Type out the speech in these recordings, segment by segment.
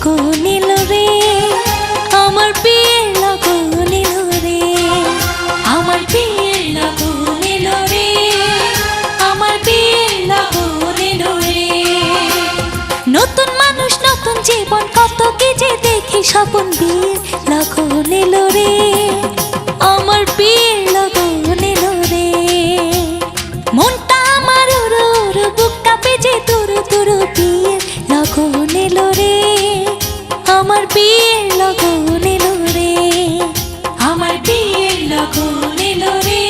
লগন এলো রে, আমার বিয়ের লগন এলো রে, আমার বিয়ের লগন এলো রে, আমার বিয়ের লগন এলো রে। নতুন মানুষ নতুন জীবন কত কি যে দেখি স্বপন, বিয়ের লগন এলো রে, আমার বিয়ের লগন এলো রে। মনটা আমার উড়ু উড়ু, বুক কাঁপে যে তুরু তুরু, বিয়ের লগন এলো রে, আমার বিয়ের লগন এলো রে, আমার বিয়ের লগন এলো রে,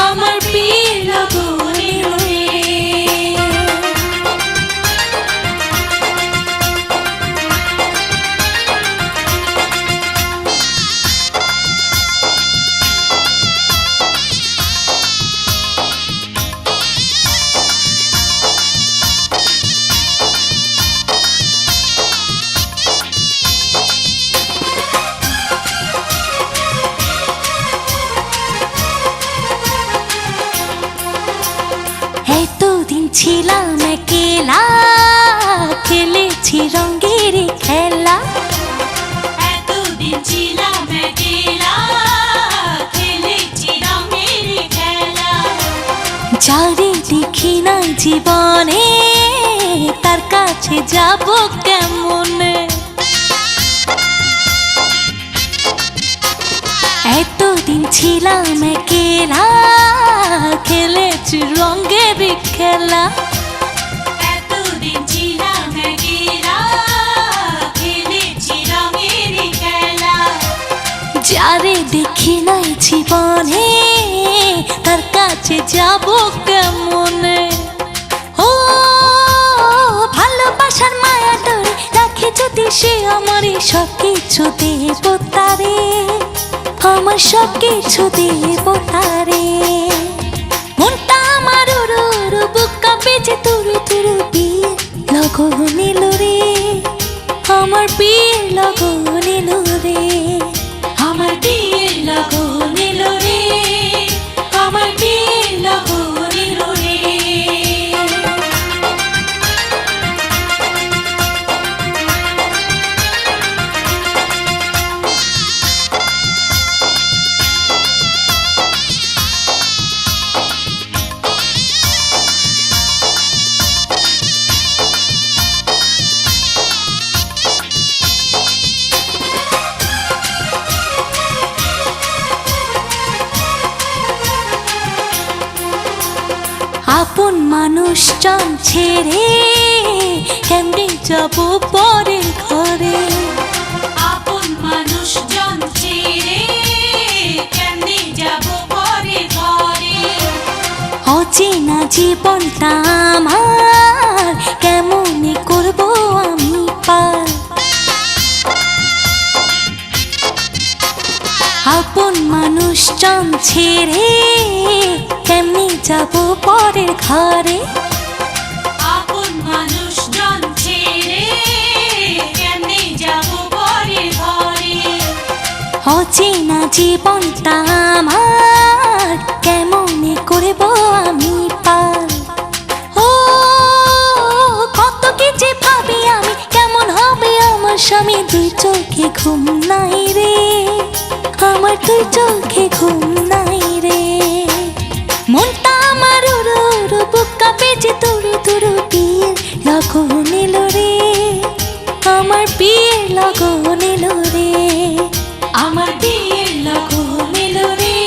আমার বিয়ের লগন এলো রে। এতদিন ছিলাম একলা, খেলেছি রঙের খেলা, এতদিন ছিলাম একলা, খেলেছি রঙের খেলা। যারে দেখি না জীবনে, তার কাছে যাব কেমনে। এতদিন ছিলাম একলা, খেলেছি রঙের খেলা, এতদিন ছিলাম একলা, খেলেছি রঙের খেলা। যারে দেখি নাই জীবনে, তার কাছে যাব কেমনে। ও ভালোবাসার মায়া ধরে রাখে যদি সে, আমার সব কিছু দেব তারে, আমার সব কিছু দেব তারে। মনটা আমার উড়ু উড়ু, বুক কাঁপে যে তুরু তুরু, বিয়ের লগন এলো রে, আমার বিয়ের লগন এলো রে, আমার বিয়ের লগন এলো রে, আমার বিয়ের লগন এলো রে। আপন মানুষজন ছেড়ে কেমনে যাব পরের ঘরে, আপন মানুষজন ছেড়ে কেমনে যাব পরের ঘরে। অচেনা জীবনটা আমার কেমনে করব আমি পার। আপন মানুষজন ছেড়ে কেমনে যাব পরের ঘরে, আপন মানুষজন ছেড়ে কেমনে যাব পরের ঘরে। অচেনা জীবনটা আমার কেমনে করব আমি পার। ও কত কি যে ভাবি আমি, কেমন হবে আমার স্বামী, দুই চোখে ঘুম নাই রে, আমার দুই চোখে ঘুম নাই রে। মনটা আমার উড়ু উড়ু, বুক কাঁপে যে তুরু তুরু, বিয়ের লগন এলো রে, আমার বিয়ের লগন এলো রে, আমার বিয়ের লগন এলো রে,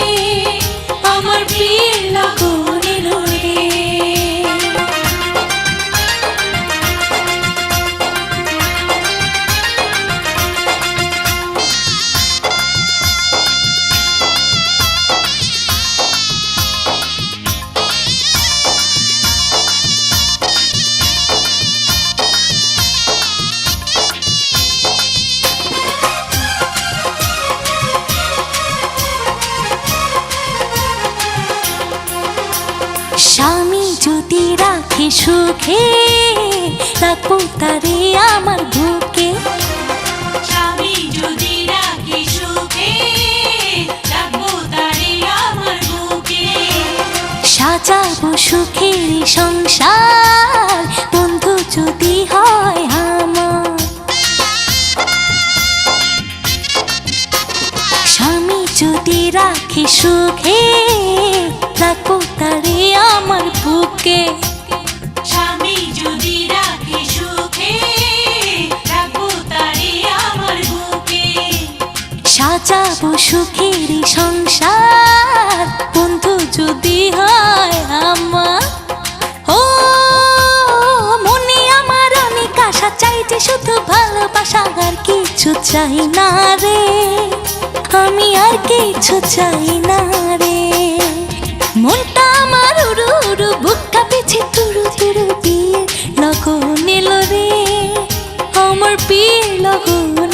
আমার বিয়ের লগন এলো রে। স্বামী যদি রাখে সুখে, রাখবো তারে আমার বুকে, স্বামী যদি রাখে সুখে, রাখবো তারে আমার বুকে। সাজাবো সুখের সংসার, বন্ধু যদি হয় আমার। সুখে রাখবো তারে আমার বুকে। স্বামী যদি রাখে সুখে রাখবো তারে আমার বুকে। সাজাবো সুখের সংসার বন্ধু যদি হয় আমার। ও মনে আমার অনেক আশা, চাই যে শুধু ভালোবাসা, আর কিছু চাই না রে, আমি আর কিছু চাই না রে। মনটা আমার উড়ু উড়ু, বুকটা পিছে তুরু তুরু, বিয়ের লগন এলো রে, আমার বিয়ের লগন